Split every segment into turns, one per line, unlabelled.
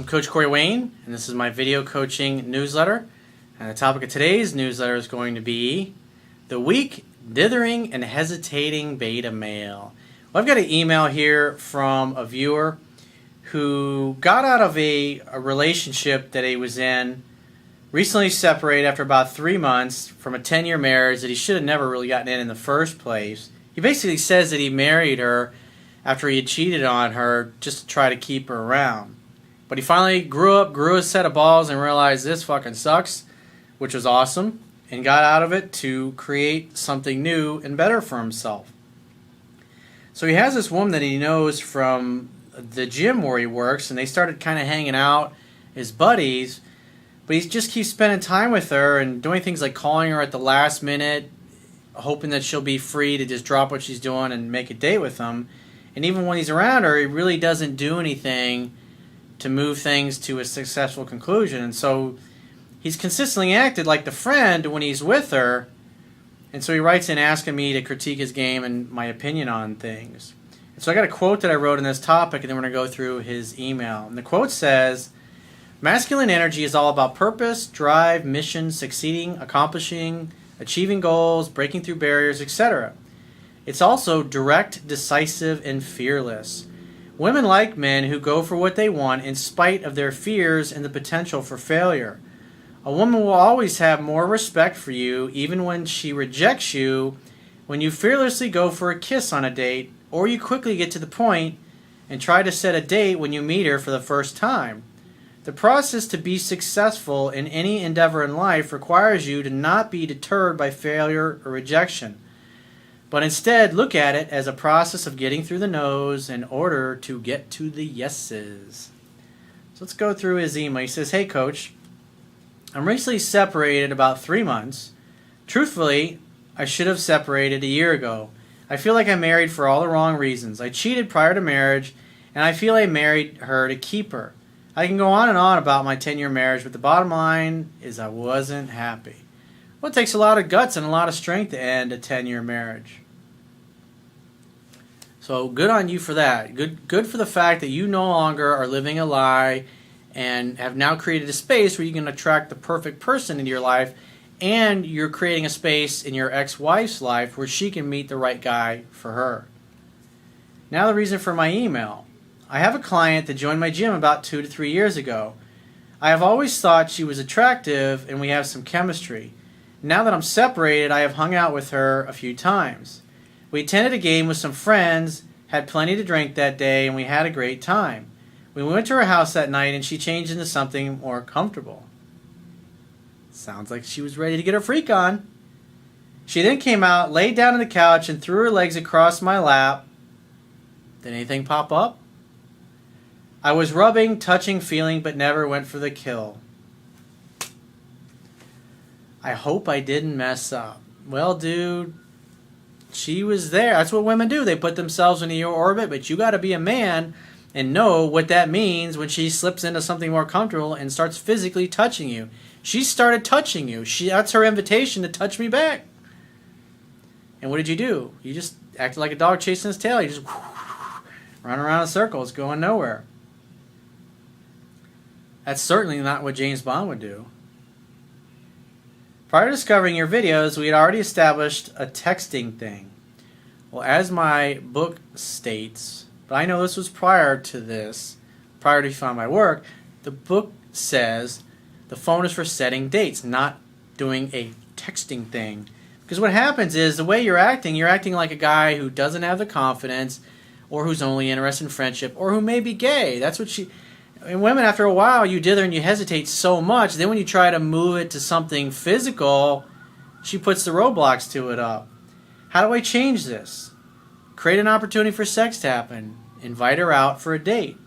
Coach Corey Wayne, and this is my video coaching newsletter. And the topic of today's newsletter is going to be the weak, dithering, and hesitating beta male. Well, I've got an email here from a viewer who got out of a relationship that he was in, recently separated after about 3 months from a 10-year marriage that he should have never really gotten in the first place. He basically says that he married her after he had cheated on her just to try to keep her around. But he finally grew a set of balls and realized this fucking sucks, which was awesome, and got out of it to create something new and better for himself. So he has this woman that he knows from the gym where he works, and they started kind of hanging out as buddies, but he just keeps spending time with her and doing things like calling her at the last minute, hoping that she'll be free to just drop what she's doing and make a date with him. And even when he's around her, he really doesn't do anything to move things to a successful conclusion. And so he's consistently acted like the friend when he's with her. And so he writes in asking me to critique his game and my opinion on things. And so I got a quote that I wrote in this topic, and then we're going to go through his email. And the quote says, "Masculine energy is all about purpose, drive, mission, succeeding, accomplishing, achieving goals, breaking through barriers, etc. It's also direct, decisive, and fearless. Women like men who go for what they want in spite of their fears and the potential for failure. A woman will always have more respect for you even when she rejects you, when you fearlessly go for a kiss on a date, or you quickly get to the point and try to set a date when you meet her for the first time. The process to be successful in any endeavor in life requires you to not be deterred by failure or rejection, but instead look at it as a process of getting through the no's in order to get to the yeses." So let's go through his email. He says, "Hey coach, I'm recently separated about 3 months. Truthfully, I should have separated a year ago. I feel like I married for all the wrong reasons. I cheated prior to marriage, and I feel I married her to keep her. I can go on and on about my 10-year marriage, but the bottom line is I wasn't happy." Well, it takes a lot of guts and a lot of strength to end a 10-year marriage. So good on you for that. Good for the fact that you no longer are living a lie and have now created a space where you can attract the perfect person into your life, and you're creating a space in your ex-wife's life where she can meet the right guy for her. Now the reason for my email. I have a client that joined my gym about 2 to 3 years ago. I have always thought she was attractive and we have some chemistry. Now that I'm separated, I have hung out with her a few times. We attended a game with some friends, had plenty to drink that day, and we had a great time. We went to her house that night and she changed into something more comfortable. Sounds like she was ready to get her freak on. She then came out, laid down on the couch, and threw her legs across my lap. Did anything pop up? I was rubbing, touching, feeling, but never went for the kill. I hope I didn't mess up. Well, dude, she was there. That's what women do. They put themselves into your orbit, but you got to be a man and know what that means when she slips into something more comfortable and starts physically touching you. She started touching you. That's her invitation to touch me back. And what did you do? You just acted like a dog chasing his tail. You just run around in circles, going nowhere. That's certainly not what James Bond would do. Prior to discovering your videos, we had already established a texting thing. Well, as my book states, but I know this was prior to this, prior to you found my work, the book says the phone is for setting dates, not doing a texting thing. Because what happens is the way you're acting like a guy who doesn't have the confidence, or who's only interested in friendship, or who may be gay. That's what she... And women, after a while, you dither and you hesitate so much. Then when you try to move it to something physical, she puts the roadblocks to it up. How do I change this? Create an opportunity for sex to happen. Invite her out for a date.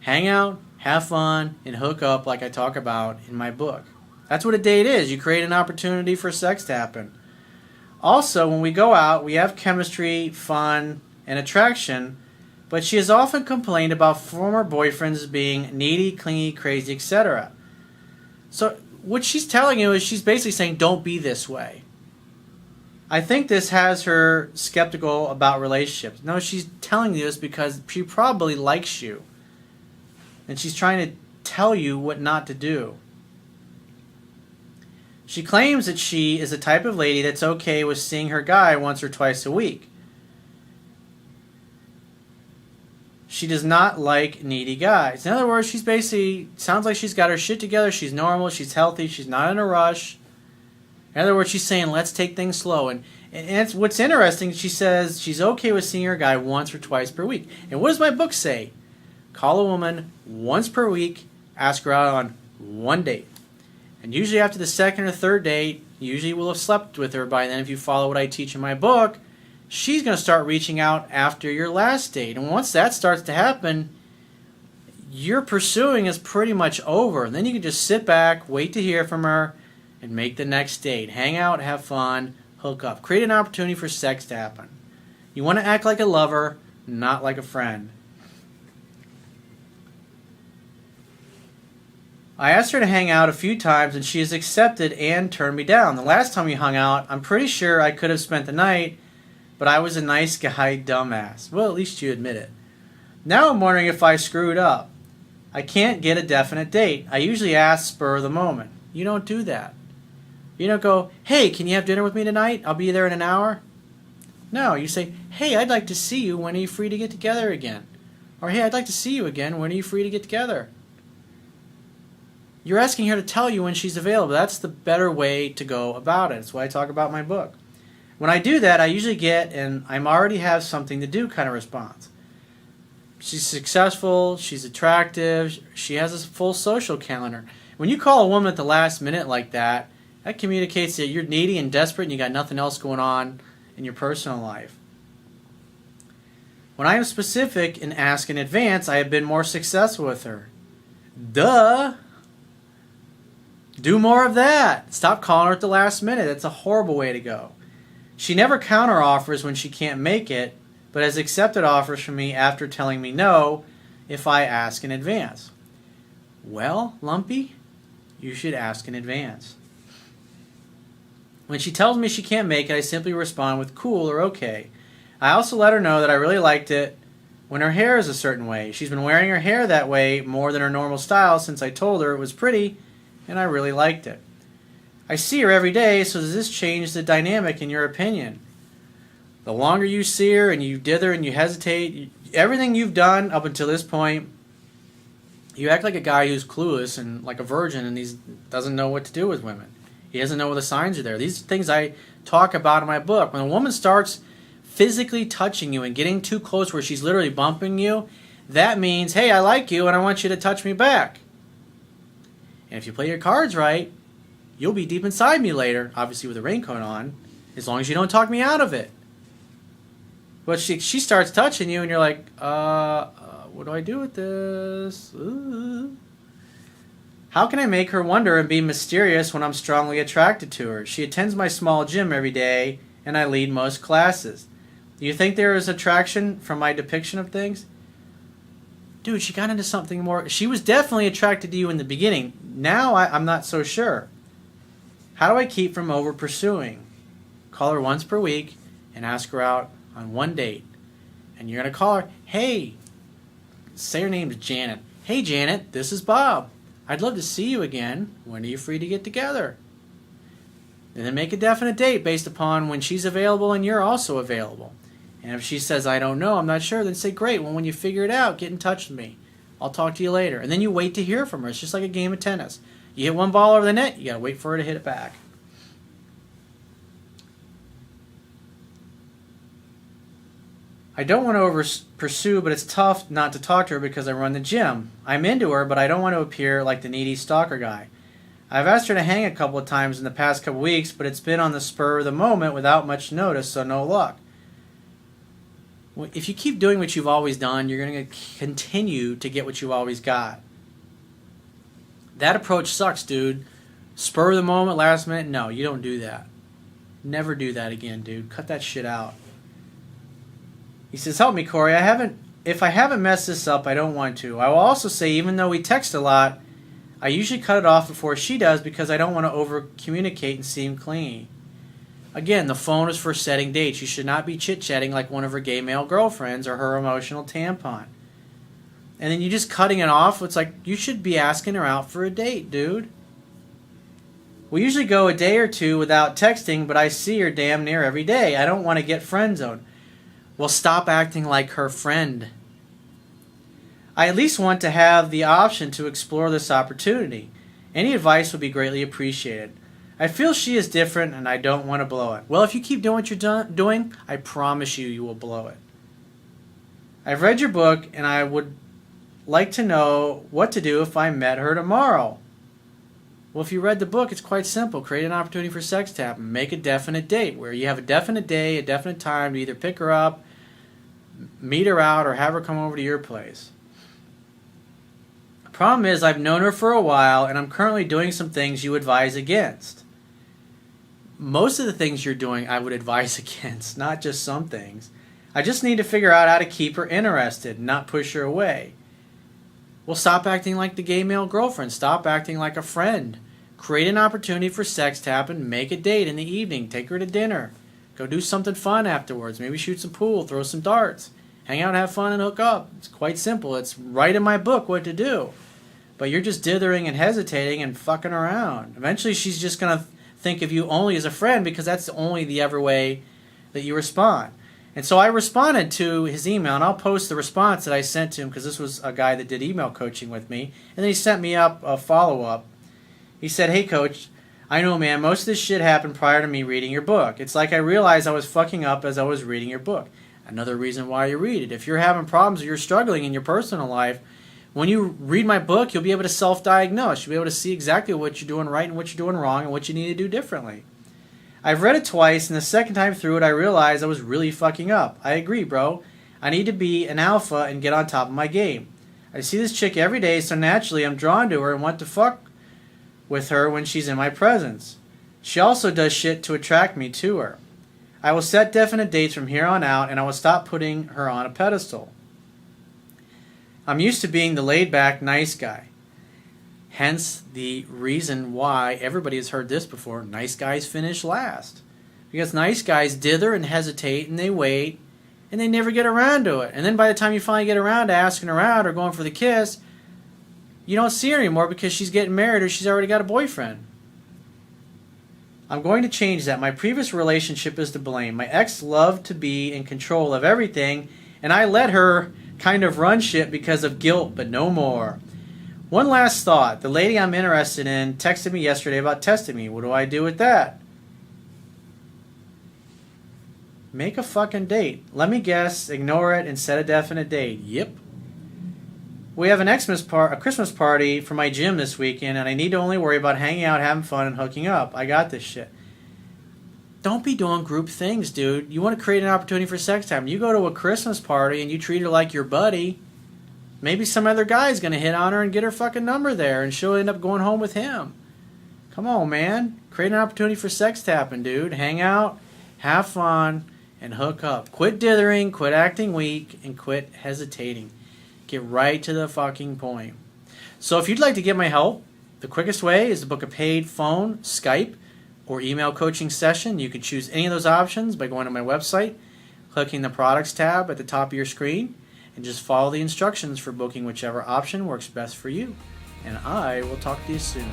Hang out, have fun, and hook up like I talk about in my book. That's what a date is. You create an opportunity for sex to happen. Also, when we go out, we have chemistry, fun, and attraction, but she has often complained about former boyfriends being needy, clingy, crazy, etc. So what she's telling you is she's basically saying, don't be this way. I think this has her skeptical about relationships. No, she's telling you this because she probably likes you. and she's trying to tell you what not to do. She claims that she is the type of lady that's okay with seeing her guy once or twice a week. She does not like needy guys. In other words, she's basically, sounds like she's got her shit together, she's normal, she's healthy, she's not in a rush. In other words, she's saying, let's take things slow. And it's, what's interesting, she says she's okay with seeing her guy once or twice per week. And what does my book say? Call a woman once per week, ask her out on one date. And usually after the second or third date, usually we'll have slept with her by then if you follow what I teach in my book. She's going to start reaching out after your last date. And once that starts to happen, your pursuing is pretty much over. And then you can just sit back, wait to hear from her, and make the next date. Hang out, have fun, hook up. Create an opportunity for sex to happen. You want to act like a lover, not like a friend. I asked her to hang out a few times, and she has accepted and turned me down. The last time we hung out, I'm pretty sure I could have spent the night, but I was a nice guy, dumbass. Well, at least you admit it. Now I'm wondering if I screwed up. I can't get a definite date. I usually ask spur of the moment. You don't do that. You don't go, hey, can you have dinner with me tonight? I'll be there in an hour. No, you say, hey, I'd like to see you. When are you free to get together again? Or, hey, I'd like to see you again. When are you free to get together? You're asking her to tell you when she's available. That's the better way to go about it. That's why I talk about my book. When I do that, I usually get an I'm already have something to do kind of response. She's successful, she's attractive, she has a full social calendar. When you call a woman at the last minute like that, that communicates that you're needy and desperate and you got nothing else going on in your personal life. When I am specific and ask in advance, I have been more successful with her. Duh! Do more of that. Stop calling her at the last minute. That's a horrible way to go. She never counter-offers when she can't make it, but has accepted offers from me after telling me no if I ask in advance. Well, Lumpy, you should ask in advance. When she tells me she can't make it, I simply respond with cool or okay. I also let her know that I really liked it when her hair is a certain way. She's been wearing her hair that way more than her normal style since I told her it was pretty and I really liked it. I see her every day, so does this change the dynamic in your opinion? The longer you see her and you dither and you hesitate, everything you've done up until this point, you act like a guy who's clueless and like a virgin and he doesn't know what to do with women. He doesn't know where the signs are there. These are things I talk about in my book. When a woman starts physically touching you and getting too close where she's literally bumping you, that means, hey, I like you and I want you to touch me back. And if you play your cards right, you'll be deep inside me later, obviously with a raincoat on, as long as you don't talk me out of it. But she starts touching you and you're like, what do I do with this? Ooh. How can I make her wonder and be mysterious when I'm strongly attracted to her? She attends my small gym every day and I lead most classes. Do you think there is attraction from my depiction of things? Dude, she got into something more. She was definitely attracted to you in the beginning. Now I'm not so sure. How do I keep from over pursuing? Call her once per week and ask her out on one date. And you're going to call her, hey, say her name's Janet. Hey, Janet, this is Bob. I'd love to see you again. When are you free to get together? And then make a definite date based upon when she's available and you're also available. And if she says, I don't know, I'm not sure, then say, great, well, when you figure it out, get in touch with me. I'll talk to you later. And then you wait to hear from her. It's just like a game of tennis. You hit one ball over the net, you got to wait for her to hit it back. I don't want to over pursue, but it's tough not to talk to her because I run the gym. I'm into her, but I don't want to appear like the needy stalker guy. I've asked her to hang a couple of times in the past couple weeks, but it's been on the spur of the moment without much notice, so no luck. If you keep doing what you've always done, you're going to continue to get what you've always got. That approach sucks, dude. Spur of the moment, last minute, no, you don't do that. Never do that again, dude. Cut that shit out. He says, help me, Corey. If I haven't messed this up, I don't want to. I will also say, even though we text a lot, I usually cut it off before she does because I don't want to over-communicate and seem clingy. Again, the phone is for setting dates. You should not be chit-chatting like one of her gay male girlfriends or her emotional tampon. and then you just cutting it off. It's like, you should be asking her out for a date, dude. We usually go a day or two without texting, but I see her damn near every day. I don't want to get friend zoned. Well, stop acting like her friend. I at least want to have the option to explore this opportunity. Any advice would be greatly appreciated. I feel she is different and I don't want to blow it. Well, if you keep doing what you're doing, I promise you will blow it. I've read your book and I would like to know what to do if I met her tomorrow. Well, if you read the book, it's quite simple. Create an opportunity for sex tap and make a definite date where you have a definite day, a definite time to either pick her up, meet her out, or have her come over to your place. The problem is I've known her for a while and I'm currently doing some things you advise against. Most of the things you're doing I would advise against, not just some things. I just need to figure out how to keep her interested, not push her away. Well, stop acting like the gay male girlfriend. Stop acting like a friend. Create an opportunity for sex tap and make a date in the evening. Take her to dinner. Go do something fun afterwards. Maybe shoot some pool, throw some darts. Hang out, have fun, and hook up. It's quite simple. It's right in my book what to do. But you're just dithering and hesitating and fucking around. Eventually she's just going to think of you only as a friend because that's only the ever way that you respond. And so I responded to his email, and I'll post the response that I sent to him because this was a guy that did email coaching with me. And then he sent me up a follow-up. He said, "Hey, Coach, I know, man, most of this shit happened prior to me reading your book. It's like I realized I was fucking up as I was reading your book. Another reason why you read it. If you're having problems or you're struggling in your personal life, when you read my book, you'll be able to self-diagnose. You'll be able to see exactly what you're doing right and what you're doing wrong and what you need to do differently. I've read it twice, and the second time through it, I realized I was really fucking up. I agree, bro. I need to be an alpha and get on top of my game. I see this chick every day, so naturally I'm drawn to her and want to fuck with her when she's in my presence. She also does shit to attract me to her. I will set definite dates from here on out, and I will stop putting her on a pedestal. I'm used to being the laid-back, nice guy. Hence the reason why everybody has heard this before, nice guys finish last. Because nice guys dither and hesitate and they wait and they never get around to it. And then by the time you finally get around to asking her out or going for the kiss, you don't see her anymore because she's getting married or she's already got a boyfriend. I'm going to change that. My previous relationship is to blame. My ex loved to be in control of everything and I let her kind of run shit because of guilt, but no more. One last thought. The lady I'm interested in texted me yesterday about testing me. What do I do with that? Make a fucking date. Let me guess. Ignore it and set a definite date. Yep. We have a Christmas party for my gym this weekend, and I need to only worry about hanging out, having fun, and hooking up. I got this shit. Don't be doing group things, dude. You want to create an opportunity for sex time. You go to a Christmas party and you treat her like your buddy. Maybe some other guy's going to hit on her and get her fucking number there, and she'll end up going home with him. Come on, man. Create an opportunity for sex tapping, dude. Hang out, have fun, and hook up. Quit dithering, quit acting weak, and quit hesitating. Get right to the fucking point. So if you'd like to get my help, the quickest way is to book a paid phone, Skype, or email coaching session. You can choose any of those options by going to my website, clicking the products tab at the top of your screen, and just follow the instructions for booking whichever option works best for you. And I will talk to you soon.